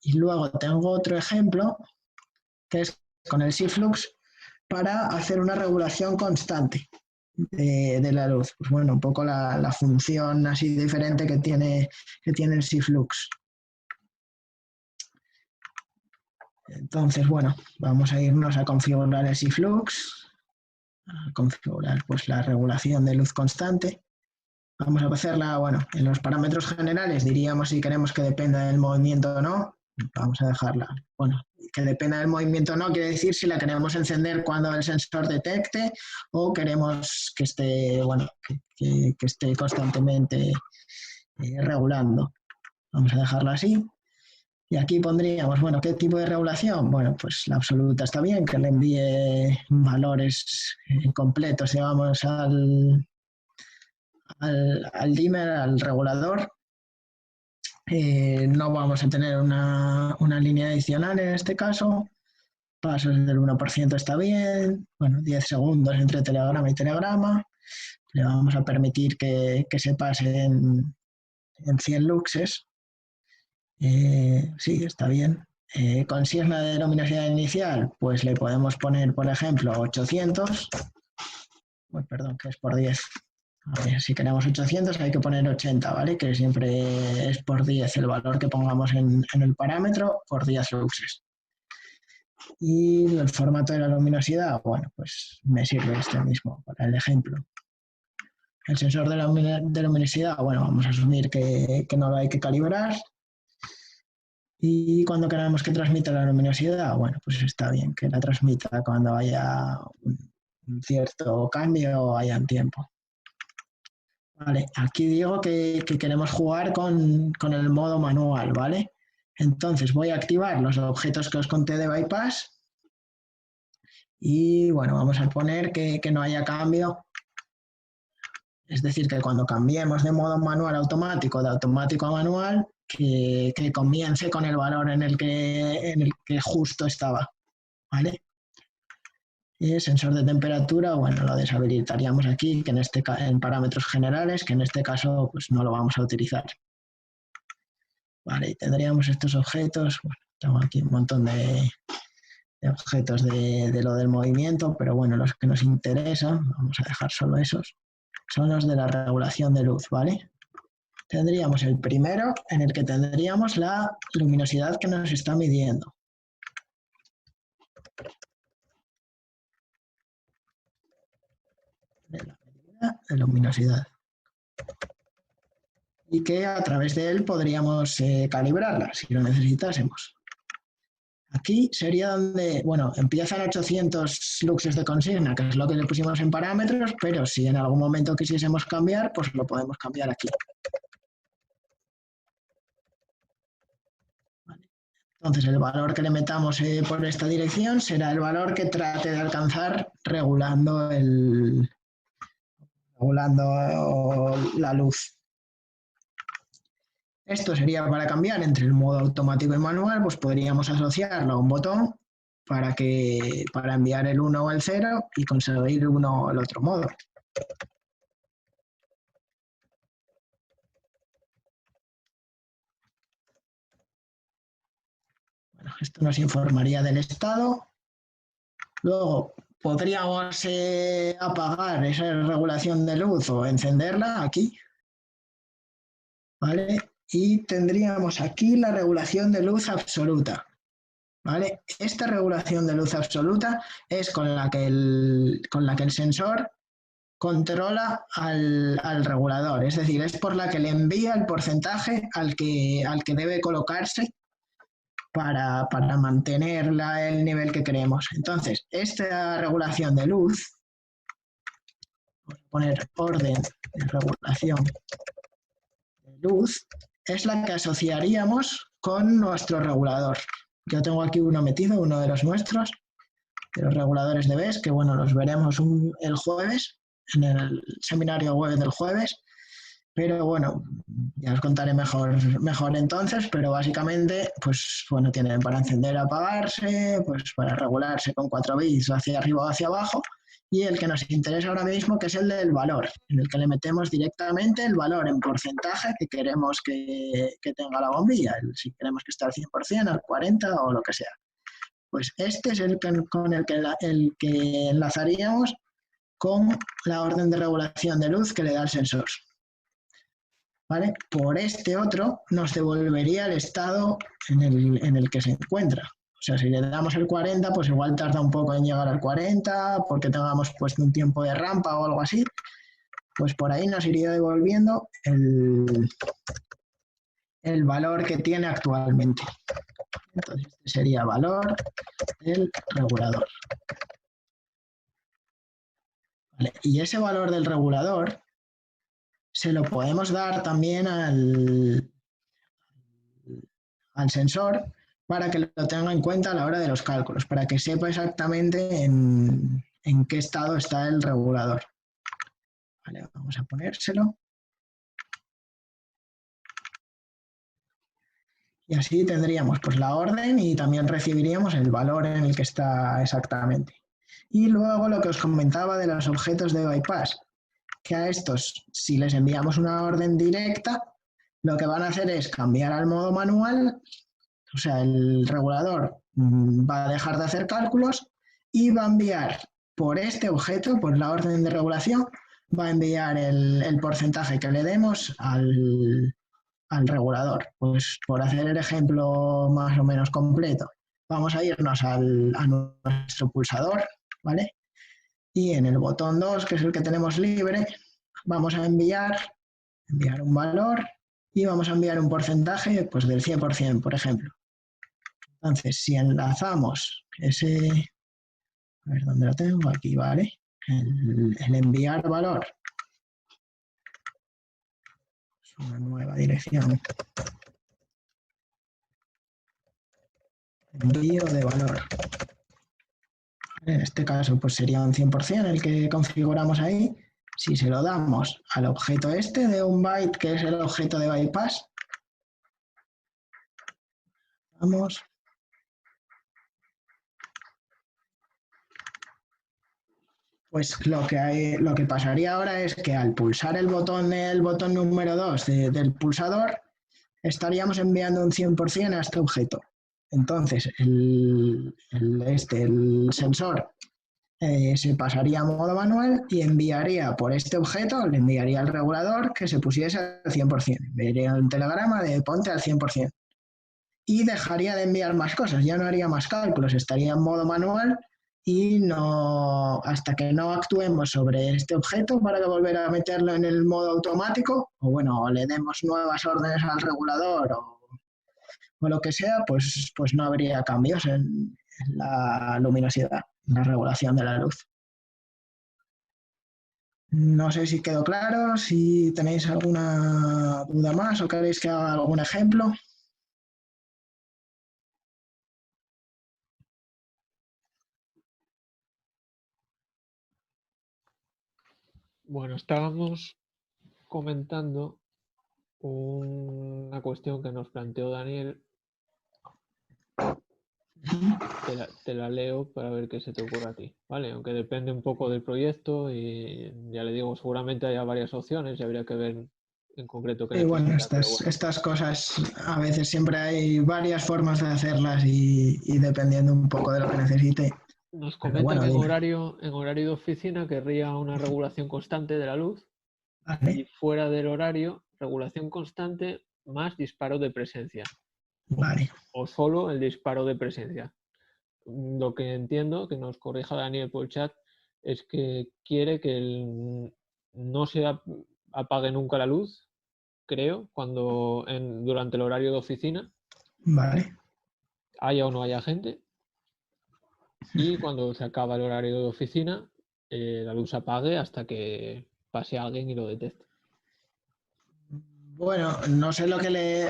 A: Y luego tengo otro ejemplo, que es con el SIFlux, para hacer una regulación constante de la luz. Pues bueno, un poco la función así diferente que tiene el SIFlux. Entonces, bueno, vamos a irnos a configurar el SIFlux, a configurar pues la regulación de luz constante. Vamos a hacerla, bueno, en los parámetros generales diríamos si queremos que dependa del movimiento o no. Vamos a dejarla, bueno, que dependa del movimiento o no, quiere decir si la queremos encender cuando el sensor detecte o queremos que esté, bueno, que esté constantemente regulando. Vamos a dejarla así. Y aquí pondríamos, bueno, ¿qué tipo de regulación? Bueno, pues la absoluta está bien, que le envíe valores completos, digamos, al dimmer, al regulador. No vamos a tener una línea adicional en este caso. pasos del 1% está bien. Bueno, 10 segundos entre telegrama y telegrama. Le vamos a permitir que se pase en 100 luxes. Sí, está bien. Consigna de luminosidad inicial, pues le podemos poner, por ejemplo, 800. Bueno, perdón, que es por 10. A ver, si queremos 800 hay que poner 80, ¿vale? Que siempre es por 10 el valor que pongamos en el parámetro por 10 luxes. Y el formato de la luminosidad, bueno, pues me sirve este mismo para el ejemplo. El sensor de luminosidad, bueno, vamos a asumir que no lo hay que calibrar. Y cuando queramos que transmita la luminosidad, bueno, pues está bien que la transmita cuando haya un cierto cambio o haya un tiempo. Vale, aquí digo que queremos jugar con el modo manual, ¿vale? Entonces voy a activar los objetos que os conté de bypass y bueno, vamos a poner que no haya cambio. Es decir, que cuando cambiemos de modo manual a automático, de automático a manual, que comience con el valor en el que justo estaba, ¿vale? Y sensor de temperatura, bueno, lo deshabilitaríamos aquí, que en parámetros generales, que en este caso pues no lo vamos a utilizar. Vale, y tendríamos estos objetos, bueno, tengo aquí un montón de objetos de lo del movimiento, pero bueno, los que nos interesan, vamos a dejar solo esos, son los de la regulación de luz, ¿vale? Tendríamos el primero en el que tendríamos la luminosidad que nos está midiendo. De la medida de luminosidad. Y que a través de él podríamos calibrarla si lo necesitásemos. Aquí sería donde, bueno, empiezan 800 luxes de consigna, que es lo que le pusimos en parámetros, pero si en algún momento quisiésemos cambiar, pues lo podemos cambiar aquí. Vale. Entonces el valor que le metamos por esta dirección será el valor que trate de alcanzar regulando la luz. Esto sería para cambiar entre el modo automático y manual, pues podríamos asociarlo a un botón para enviar el 1 o el 0 y conseguir uno o el otro modo. Bueno, esto nos informaría del estado. Luego podríamos apagar esa regulación de luz o encenderla aquí, ¿vale? Y tendríamos aquí la regulación de luz absoluta, ¿vale? Esta regulación de luz absoluta es con la que el sensor controla al regulador, es decir, es por la que le envía el porcentaje al que debe colocarse para mantener el nivel que queremos. Entonces, esta regulación de luz, vamos a poner orden de regulación de luz, es la que asociaríamos con nuestro regulador. Yo tengo aquí uno metido, uno de los nuestros, de los reguladores de BES, que bueno, los veremos el jueves, en el seminario web del jueves, pero bueno, ya os contaré mejor entonces, pero básicamente, pues bueno, tienen para encender y apagarse, pues para regularse con 4 bits hacia arriba o hacia abajo, y el que nos interesa ahora mismo, que es el del valor, en el que le metemos directamente el valor en porcentaje que queremos que tenga la bombilla, si queremos que esté al 100%, al 40% o lo que sea. Pues este es el con el que enlazaríamos con la orden de regulación de luz que le da el sensor. ¿Vale? Por este otro nos devolvería el estado en el que se encuentra. O sea, si le damos el 40, pues igual tarda un poco en llegar al 40, porque tengamos puesto un tiempo de rampa o algo así, pues por ahí nos iría devolviendo el valor que tiene actualmente. Entonces, este sería valor del regulador. ¿Vale? Y ese valor del regulador se lo podemos dar también al sensor para que lo tenga en cuenta a la hora de los cálculos, para que sepa exactamente en qué estado está el regulador. Vale, vamos a ponérselo. Y así tendríamos pues la orden y también recibiríamos el valor en el que está exactamente. Y luego lo que os comentaba de los objetos de bypass, que a estos, si les enviamos una orden directa, lo que van a hacer es cambiar al modo manual, o sea, el regulador va a dejar de hacer cálculos y va a enviar por este objeto, por la orden de regulación, va a enviar el porcentaje que le demos al regulador. Pues por hacer el ejemplo más o menos completo, vamos a irnos a nuestro pulsador, ¿vale? Y en el botón 2, que es el que tenemos libre, vamos a enviar un valor y vamos a enviar un porcentaje pues, del 100%, por ejemplo. Entonces, si enlazamos ese, a ver dónde lo tengo, aquí, ¿vale? El enviar valor, es una nueva dirección. Envío de valor. En este caso, pues sería un 100% el que configuramos ahí. Si se lo damos al objeto este de un byte, que es el objeto de bypass, vamos. Pues lo que pasaría ahora es que al pulsar el botón número 2 del pulsador, estaríamos enviando un 100% a este objeto. Entonces, el sensor se pasaría a modo manual y enviaría por este objeto, le enviaría al regulador que se pusiese al 100%. Enviaría un telegrama de ponte al 100%. Y dejaría de enviar más cosas, ya no haría más cálculos, estaría en modo manual y no, hasta que no actuemos sobre este objeto para volver a meterlo en el modo automático, o bueno, le demos nuevas órdenes al regulador o lo que sea, pues no habría cambios en la luminosidad, en la regulación de la luz. No sé si quedó claro, si tenéis alguna duda más o queréis que haga algún ejemplo.
C: Bueno, estábamos comentando una cuestión que nos planteó Daniel. Te la leo para ver qué se te ocurre a ti, ¿vale? Aunque depende un poco del proyecto y ya le digo, seguramente haya varias opciones y habría que ver en concreto qué
A: Y bueno,
C: necesita.
A: estas cosas a veces siempre hay varias formas de hacerlas y dependiendo un poco de lo que necesite.
C: Nos
A: Pero
C: comenta
A: bueno,
C: que en
A: dime.
C: horario de oficina querría una regulación constante de la luz y
A: Vale,
C: fuera del horario, regulación constante más disparo de presencia
A: vale.
C: o solo el disparo de presencia. Lo que entiendo, que nos corrija Daniel por el chat, es que quiere que no se apague nunca la luz, creo, durante el horario de oficina,
A: Vale.
C: haya o no haya gente, y cuando se acaba el horario de oficina, la luz se apague hasta que pase alguien y lo detecte.
A: Bueno, no sé lo que le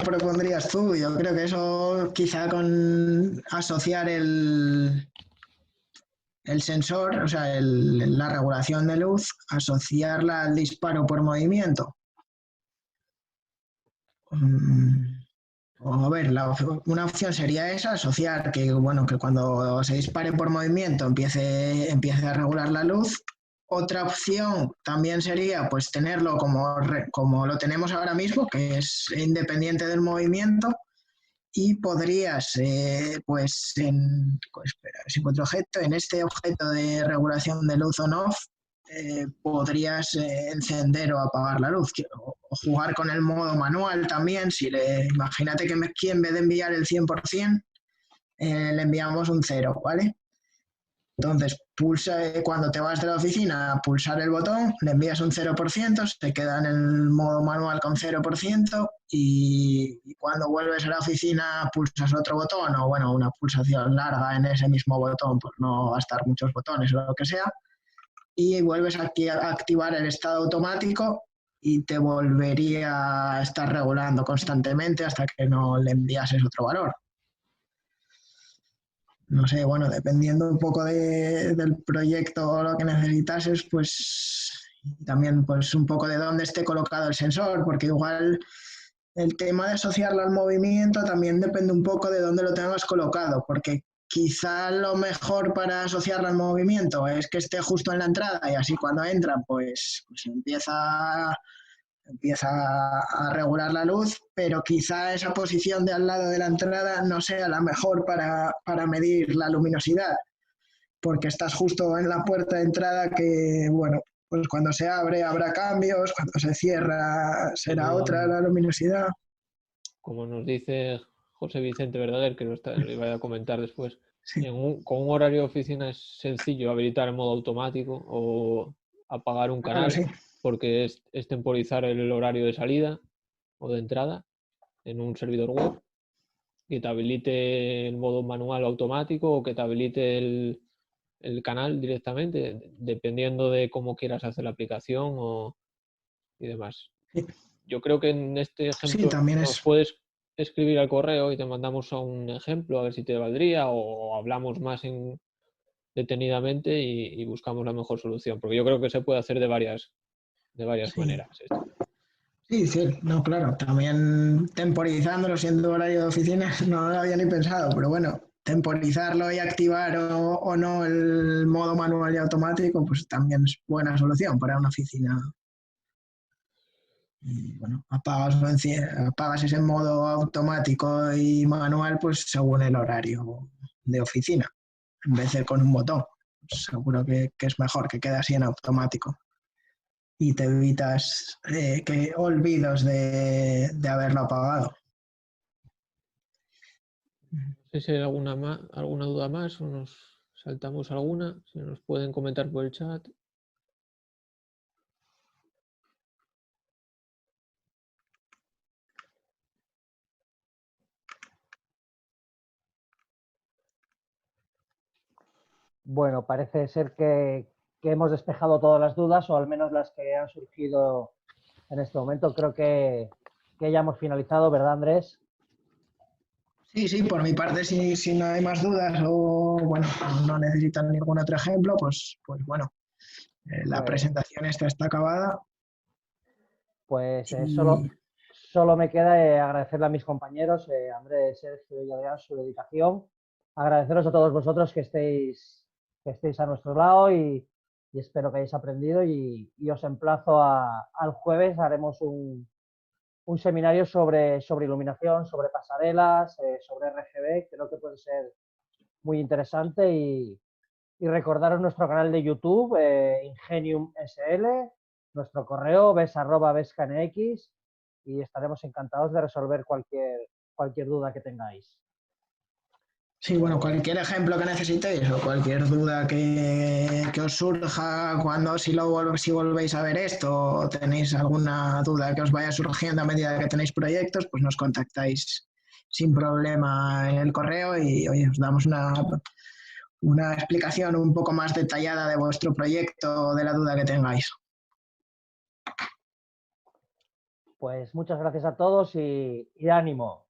A: propondrías tú. Yo creo que eso quizá con asociar el sensor, o sea, la regulación de luz, asociarla al disparo por movimiento. A ver, una opción sería esa, asociar que, bueno, que cuando se dispare por movimiento empiece a regular la luz. Otra opción también sería pues tenerlo como lo tenemos ahora mismo, que es independiente del movimiento, y podrías, espera, si encuentro objeto, en este objeto de regulación de luz on-off, podrías encender o apagar la luz o jugar con el modo manual también. Imagínate que en vez de enviar el 100%, le enviamos un 0, ¿vale? Entonces, cuando te vas de la oficina, pulsar el botón, le envías un 0%, se queda en el modo manual con 0%, y cuando vuelves a la oficina pulsas otro botón, o bueno, una pulsación larga en ese mismo botón, por no gastar muchos botones o lo que sea, y vuelves a activar el estado automático y te volvería a estar regulando constantemente hasta que no le enviases otro valor. No sé, bueno, dependiendo un poco del proyecto o lo que necesitases, pues también pues un poco de dónde esté colocado el sensor, porque igual el tema de asociarlo al movimiento también depende un poco de dónde lo tengas colocado, porque quizá lo mejor para asociarlo al movimiento es que esté justo en la entrada y así cuando entran pues empieza a regular la luz, pero quizá esa posición de al lado de la entrada no sea la mejor para medir la luminosidad, porque estás justo en la puerta de entrada que, bueno, pues cuando se abre habrá cambios, cuando se cierra será otra la luminosidad.
C: Como nos dice José Vicente Verdaguer, que lo iba a comentar después,
A: Sí.
C: con un horario de oficina es sencillo habilitar el modo automático o apagar un canal,
A: Claro, sí.
C: porque es temporizar el horario de salida o de entrada en un servidor web, que te habilite el modo manual o automático o que te habilite el canal directamente, dependiendo de cómo quieras hacer la aplicación y demás.
A: Sí.
C: Yo creo que en este
A: Sí,
C: ejemplo
A: también
C: nos
A: es.
C: puedes escribir al correo y te mandamos a un ejemplo a ver si te valdría o hablamos más detenidamente y buscamos la mejor solución, porque yo creo que se puede hacer de varias
A: Sí.
C: maneras esto.
A: Sí, sí, no, claro, también temporizándolo siendo horario de oficina no lo había ni pensado, pero bueno, temporizarlo y activar o no el modo manual y automático, pues también es buena solución para una oficina. Y bueno, apagas ese modo automático y manual, pues según el horario de oficina, en vez de con un botón. Pues seguro que es mejor que quede así en automático. Y te evitas que olvidos de haberlo apagado.
C: No sé si hay alguna duda más o nos saltamos alguna, si nos pueden comentar por el chat.
B: Bueno, parece ser que hemos despejado todas las dudas, o al menos las que han surgido en este momento. Creo que ya hemos finalizado, ¿verdad, Andrés?
A: Sí, sí, por mi parte, si no hay más dudas o bueno, no necesitan ningún otro ejemplo, pues bueno, la
B: Pues,
A: presentación esta está acabada.
B: pues
A: Y
B: solo me queda agradecerle a mis compañeros, Andrés, Sergio y Adrián, su dedicación. Agradeceros a todos vosotros que estéis a nuestro lado y espero que hayáis aprendido y os emplazo al jueves. Haremos un seminario sobre iluminación, sobre pasarelas, sobre RGB. Creo que puede ser muy interesante y recordaros nuestro canal de YouTube, Ingenium SL, nuestro correo ves@vescanx y estaremos encantados de resolver cualquier duda que tengáis.
A: sí, bueno, cualquier ejemplo que necesitéis o cualquier duda que os surja si volvéis a ver esto o tenéis alguna duda que os vaya surgiendo a medida que tenéis proyectos, pues nos contactáis sin problema en el correo y oye, os damos una explicación un poco más detallada de vuestro proyecto o de la duda que tengáis.
B: Pues muchas gracias a todos y ánimo.